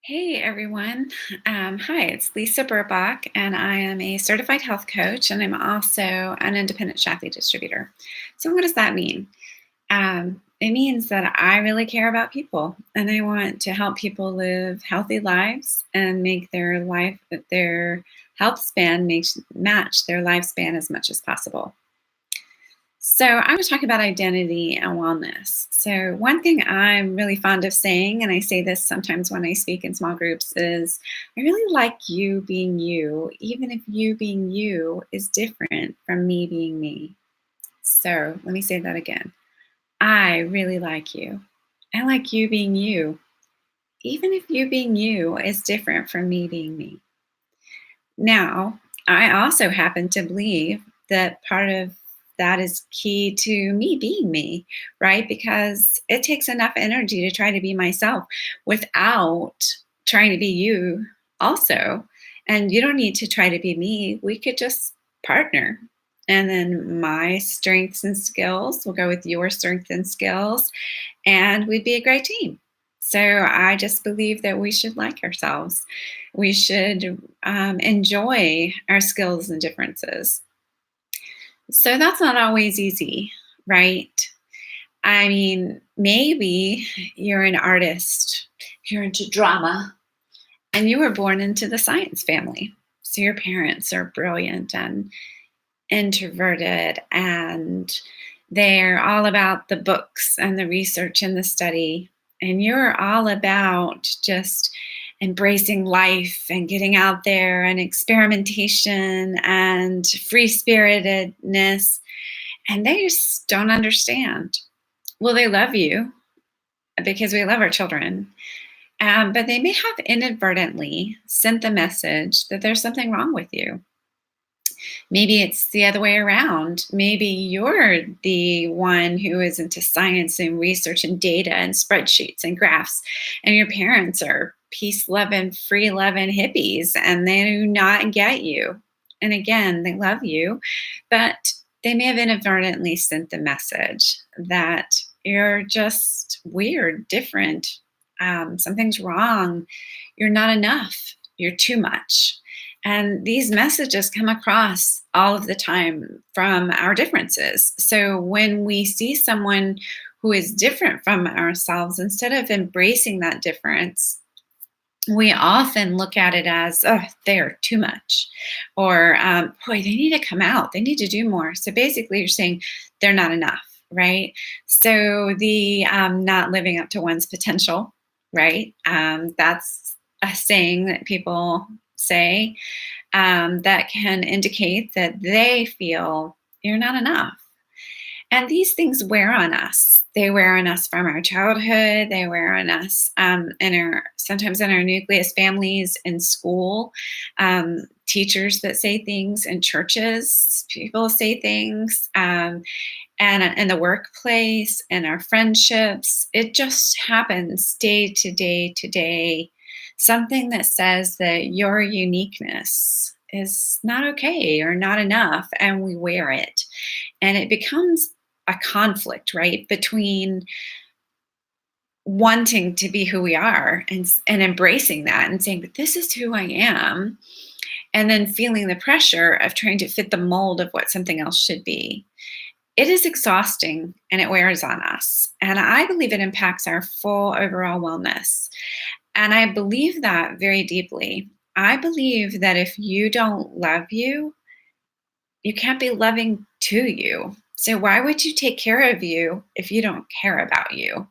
Hey everyone. Hi, it's Lisa Burbach, and I am a certified health coach, and I'm also an independent Shakti distributor. So, what does that mean? It means that I really care about people, and I want to help people live healthy lives and make their health span match their lifespan as much as possible. So, I was talking about identity and wellness. So, one thing I'm really fond of saying, and I say this sometimes when I speak in small groups, is I really like you being you, even if you being you is different from me being me. So, let me say that again. I really like you. I like you being you, even if you being you is different from me being me. Now, I also happen to believe that part of that is key to me being me, right? Because it takes enough energy to try to be myself without trying to be you, also. And you don't need to try to be me. We could just partner. And then my strengths and skills will go with your strengths and skills, and we'd be a great team. So I just believe that we should like ourselves. We should enjoy our skills and differences. So that's not always easy, right? I mean, maybe you're an artist, you're into drama, and you were born into the science family. So your parents are brilliant and introverted, and they're all about the books and the research and the study. And you're all about just embracing life and getting out there and experimentation and free spiritedness. And they just don't understand. Well, they love you because we love our children. But they may have inadvertently sent the message that there's something wrong with you. Maybe it's the other way around. Maybe you're the one who is into science and research and data and spreadsheets and graphs, and your parents are peace loving, free loving hippies, and they do not get you. And again, they love you, but they may have inadvertently sent the message that you're just weird, different, something's wrong, you're not enough, you're too much. And these messages come across all of the time from our differences. So when we see someone who is different from ourselves, instead of embracing that difference, we often look at it as, oh, they're too much. Or, boy, they need to come out. They need to do more. So basically, you're saying they're not enough, right? So the not living up to one's potential, right? That's a saying that people say that can indicate that they feel you're not enough. And these things wear on us. They wear on us from our childhood. They wear on us sometimes in our nucleus families, in school, teachers that say things in churches, people say things, and in the workplace and our friendships. It just happens day to day to day. Something that says that your uniqueness is not okay or not enough, and we wear it. And it becomes a conflict, right, between wanting to be who we are and embracing that and saying, but this is who I am, and then feeling the pressure of trying to fit the mold of what something else should be. It is exhausting and it wears on us. And I believe it impacts our full overall wellness. And I believe that very deeply. I believe that if you don't love you, you can't be loving to you. So why would you take care of you if you don't care about you?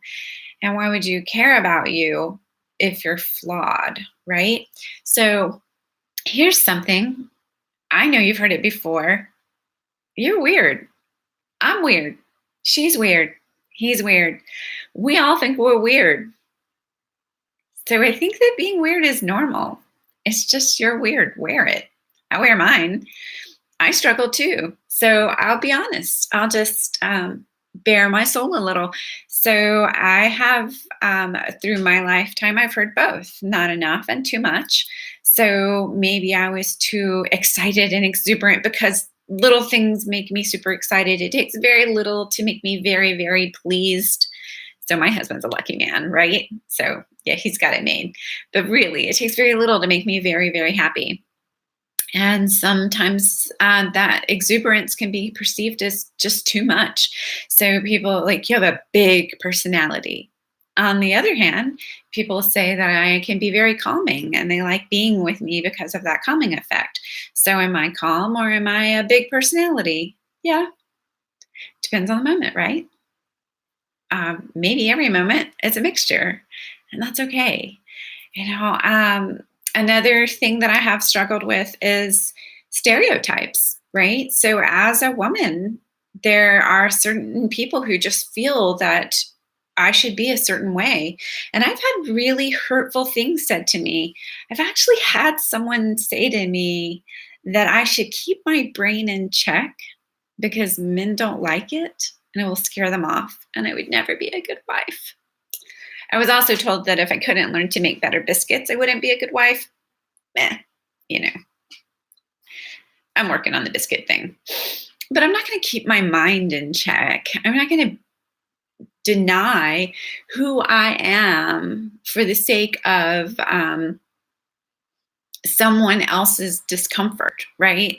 And why would you care about you if you're flawed, right? So here's something. I know you've heard it before. You're weird. I'm weird. She's weird. He's weird. We all think we're weird. So I think that being weird is normal. It's just you're weird. Wear it. I wear mine. I struggle too. So I'll be honest. I'll just bare my soul a little. So I have, through my lifetime, I've heard both, not enough and too much. So maybe I was too excited and exuberant because little things make me super excited. It takes very little to make me very, very pleased. So my husband's a lucky man, right? So yeah, he's got it made. But really, it takes very little to make me very, very happy. And sometimes that exuberance can be perceived as just too much. So people like, you have a big personality. On the other hand, people say that I can be very calming and they like being with me because of that calming effect. So am I calm or am I a big personality? Yeah, depends on the moment, right? Maybe every moment it's a mixture, and that's okay. You know, another thing that I have struggled with is stereotypes, right? So, as a woman, there are certain people who just feel that I should be a certain way. And I've had really hurtful things said to me. I've actually had someone say to me that I should keep my brain in check because men don't like it and it will scare them off, and I would never be a good wife. I was also told that if I couldn't learn to make better biscuits, I wouldn't be a good wife. Eh, you know, I'm working on the biscuit thing. But I'm not going to keep my mind in check. I'm not going to deny who I am for the sake of someone else's discomfort, right?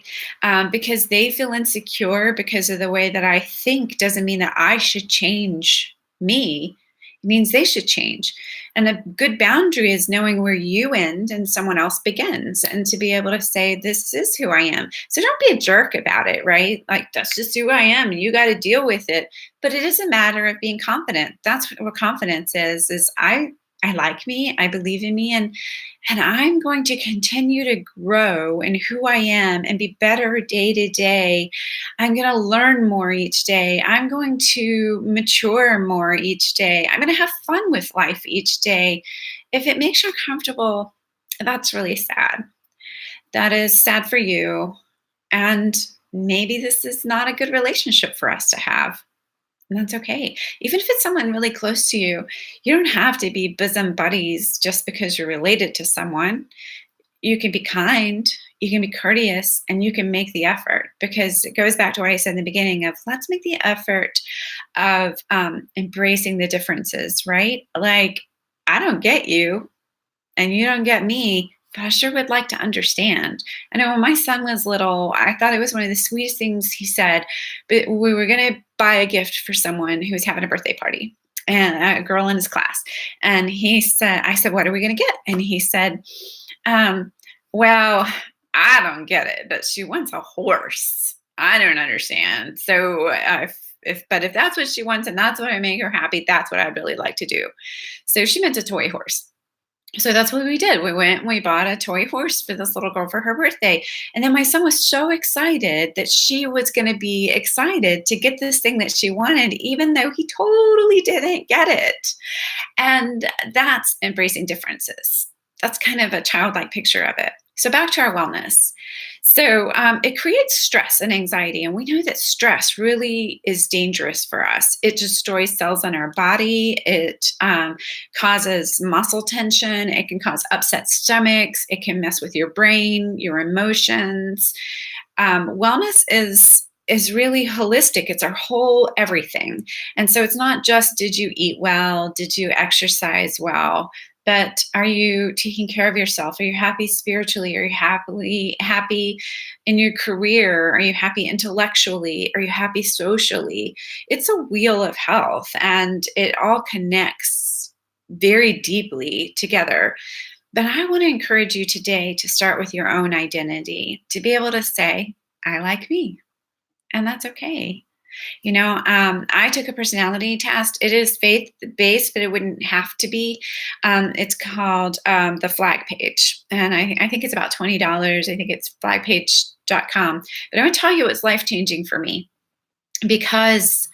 Because they feel insecure because of the way that I think doesn't mean that I should change me. It means they should change. And a good boundary is knowing where you end and someone else begins, and to be able to say, this is who I am. So don't be a jerk about it, right? Like, that's just who I am. And you got to deal with it. But it is a matter of being confident. That's what confidence is I like me, I believe in me, and I'm going to continue to grow in who I am and be better day to day. I'm going to learn more each day. I'm going to mature more each day. I'm going to have fun with life each day. If it makes you uncomfortable, that's really sad. That is sad for you. And maybe this is not a good relationship for us to have. And that's okay. Even if it's someone really close to you, you don't have to be bosom buddies just because you're related to someone. You can be kind, you can be courteous, and you can make the effort, because it goes back to what I said in the beginning of, let's make the effort of embracing the differences, right? Like, I don't get you and you don't get me, but I sure would like to understand. I know when my son was little, I thought it was one of the sweetest things he said, but we were going to buy a gift for someone who was having a birthday party, and a girl in his class. And he said, I said, what are we going to get? And he said, um, well, I don't get it, but she wants a horse. I don't understand. So but if that's what she wants and that's what I make her happy, that's what I'd really like to do. So she meant a toy horse. So that's what we did. We went and we bought a toy horse for this little girl for her birthday. And then my son was so excited that she was going to be excited to get this thing that she wanted, even though he totally didn't get it. And that's embracing differences. That's kind of a childlike picture of it. So back to our wellness. So it creates stress and anxiety. And we know that stress really is dangerous for us. It destroys cells in our body. It causes muscle tension. It can cause upset stomachs. It can mess with your brain, your emotions. Wellness is really holistic. It's our whole everything. And so it's not just, did you eat well? Did you exercise well? But are you taking care of yourself? Are you happy spiritually? Are you happy in your career? Are you happy intellectually? Are you happy socially? It's a wheel of health, and it all connects very deeply together. But I want to encourage you today to start with your own identity, to be able to say, I like me, and that's okay. I took a personality test. It is faith based, but it wouldn't have to be. It's called the Flag Page, and I think it's about $20. I think it's flagpage.com. But I want to tell you, it's life changing for me, because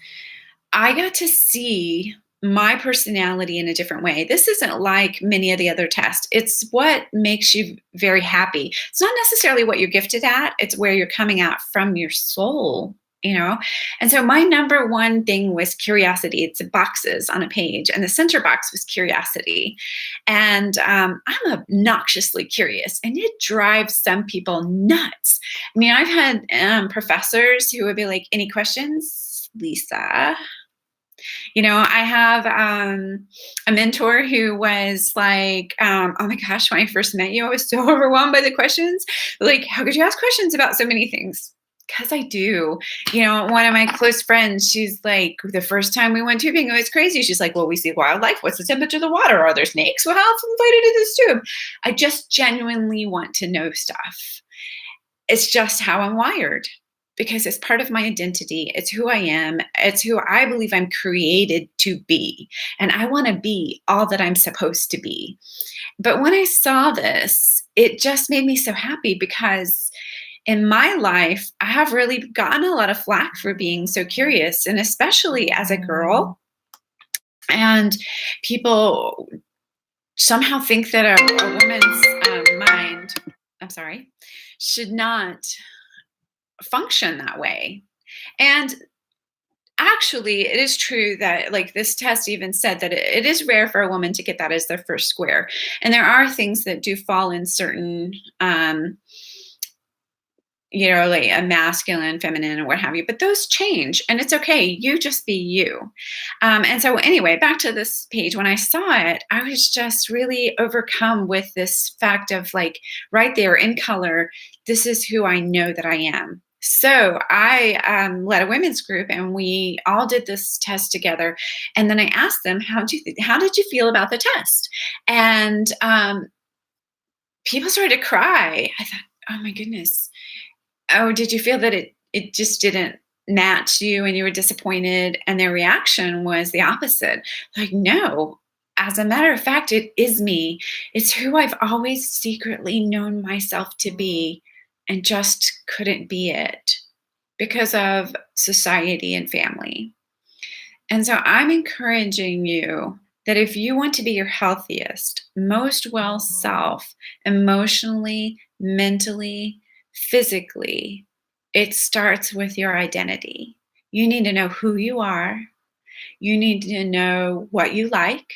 I got to see my personality in a different way. This isn't like many of the other tests. It's what makes you very happy. It's not necessarily what you're gifted at, it's where you're coming out from your soul. And so my number one thing was curiosity. It's boxes on a page, and the center box was curiosity. And I'm obnoxiously curious, and it drives some people nuts. I mean, I've had professors who would be like, any questions, Lisa? I have a mentor who was like, oh my gosh, when I first met you, I was so overwhelmed by the questions. Like, how could you ask questions about so many things? Because I do. One of my close friends, she's like, the first time we went tubing, it was crazy. She's like, well, we see wildlife. What's the temperature of the water? Are there snakes? Well, how inflated is this tube? I just genuinely want to know stuff. It's just how I'm wired because it's part of my identity. It's who I am. It's who I believe I'm created to be. And I want to be all that I'm supposed to be. But when I saw this, it just made me so happy because in my life, I have really gotten a lot of flack for being so curious, and especially as a girl. And people somehow think that a woman's mind, I'm sorry, should not function that way. And actually, it is true that, like, this test even said that it is rare for a woman to get that as their first square. And there are things that do fall in certain, like a masculine, feminine, or what have you, but those change and it's okay. You just be you. And so, anyway, back to this page, when I saw it, I was just really overcome with this fact of, like, right there in color, this is who I know that I am. So I led a women's group, and we all did this test together. And then I asked them, how did you feel about the test? And people started to cry. I thought, oh my goodness. Oh, did you feel that it just didn't match you and you were disappointed? And their reaction was the opposite. Like, no. As a matter of fact, it is me. It's who I've always secretly known myself to be and just couldn't be it because of society and family. And so I'm encouraging you that if you want to be your healthiest, most well self, emotionally, mentally, physically, it starts with your identity. You need to know who you are. You need to know what you like.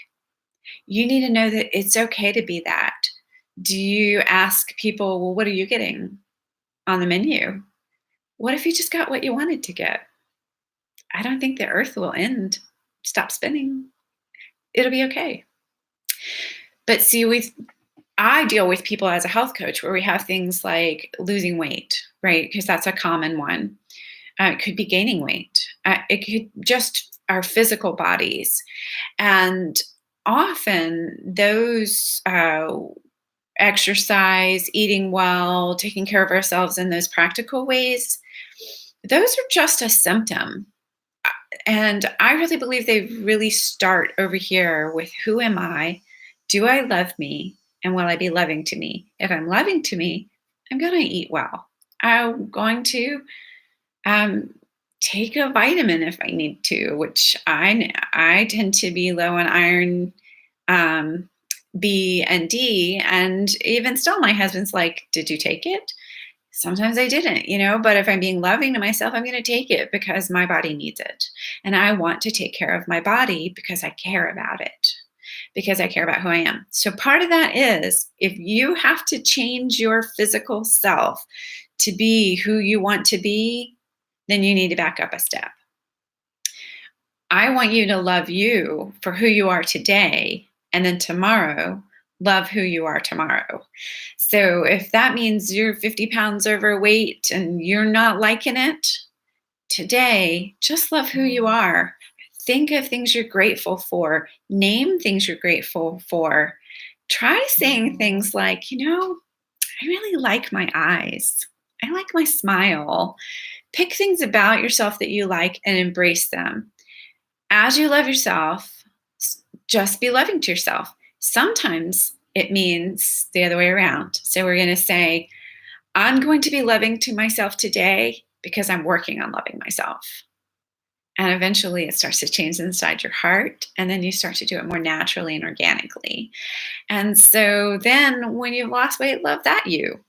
You need to know that it's okay to be that. Do you ask people, well, what are you getting on the menu? What if you just got what you wanted to get? I don't think the earth will stop spinning. It'll be okay. But see, I deal with people as a health coach where we have things like losing weight, right? Because that's a common one. It could be gaining weight. It could just our physical bodies. And often those exercise, eating well, taking care of ourselves in those practical ways, those are just a symptom. And I really believe they really start over here with who am I? Do I love me? And will I be loving to me? If I'm loving to me, I'm going to eat well. I'm going to um, take a vitamin if I need to, which I tend to be low on iron, um, B and D. And even still, my husband's like, did you take it? Sometimes I didn't, but if I'm being loving to myself, I'm going to take it because my body needs it. And I want to take care of my body because I care about it, because I care about who I am. So part of that is if you have to change your physical self to be who you want to be, then you need to back up a step. I want you to love you for who you are today, and then tomorrow, love who you are tomorrow. So if that means you're 50 pounds overweight and you're not liking it, today, just love who you are. Think of things you're grateful for. Name things you're grateful for. Try saying things like, I really like my eyes. I like my smile. Pick things about yourself that you like and embrace them. As you love yourself, just be loving to yourself. Sometimes it means the other way around. So we're going to say, I'm going to be loving to myself today because I'm working on loving myself. And eventually it starts to change inside your heart. And then you start to do it more naturally and organically. And so then when you've lost weight, love that you.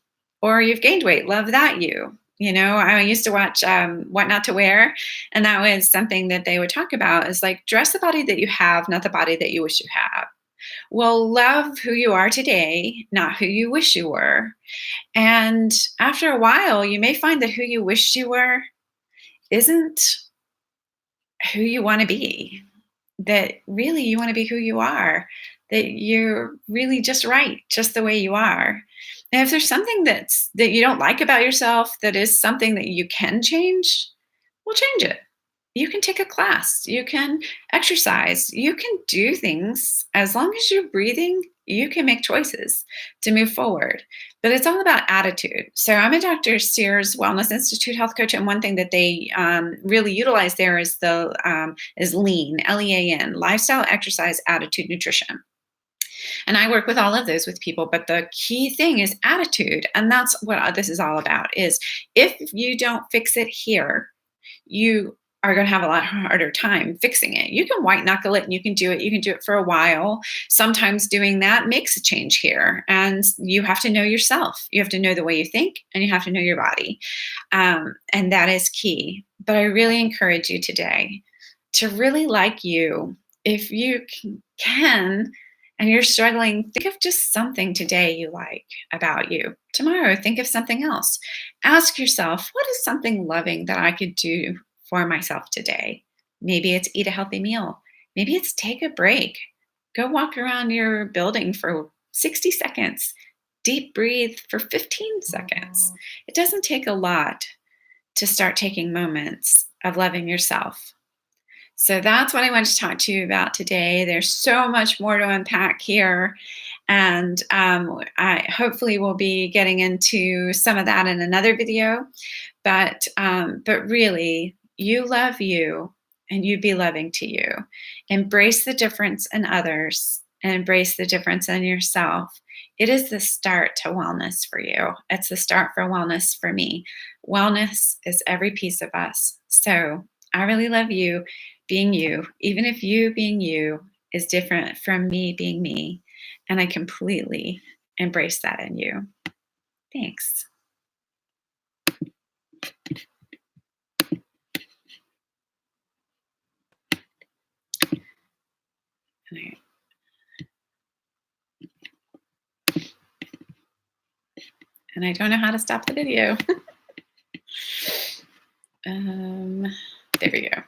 Or you've gained weight, love that you. I used to watch What Not to Wear. And that was something that they would talk about is like, dress the body that you have, not the body that you wish you have. Well, love who you are today, not who you wish you were. And after a while, you may find that who you wish you were isn't who you want to be, that really you want to be who you are, that you're really just right, just the way you are. And if there's something that you don't like about yourself, that is something that you can change, well, change it. You can take a class, you can exercise, you can do things. As long as you're breathing, you can make choices to move forward. But it's all about attitude. So I'm a Dr. Sears Wellness Institute health coach, and one thing that they really utilize there is the is lean, LEAN, lifestyle, exercise, attitude, nutrition. And I work with all of those with people, but the key thing is attitude, and that's what this is all about. Is if you don't fix it here, you are going to have a lot harder time fixing it. You can white knuckle it and you can do it. You can do it for a while. Sometimes doing that makes a change here. And you have to know yourself. You have to know the way you think and you have to know your body. And that is key. But I really encourage you today to really like you. If you can, and you're struggling, think of just something today you like about you. Tomorrow, think of something else. Ask yourself, what is something loving that I could do for myself today? Maybe it's eat a healthy meal. Maybe it's take a break. Go walk around your building for 60 seconds. Deep breathe for 15 seconds. It doesn't take a lot to start taking moments of loving yourself. So that's what I wanted to talk to you about today. There's so much more to unpack here. And I hopefully will be getting into some of that in another video. But really, you love you and you be loving to you. Embrace the difference in others and embrace the difference in yourself. It is the start to wellness for you. It's the start for wellness for me. Wellness is every piece of us. So I really love you being you, even if you being you is different from me being me. And I completely embrace that in you. Thanks. And I don't know how to stop the video. There we go.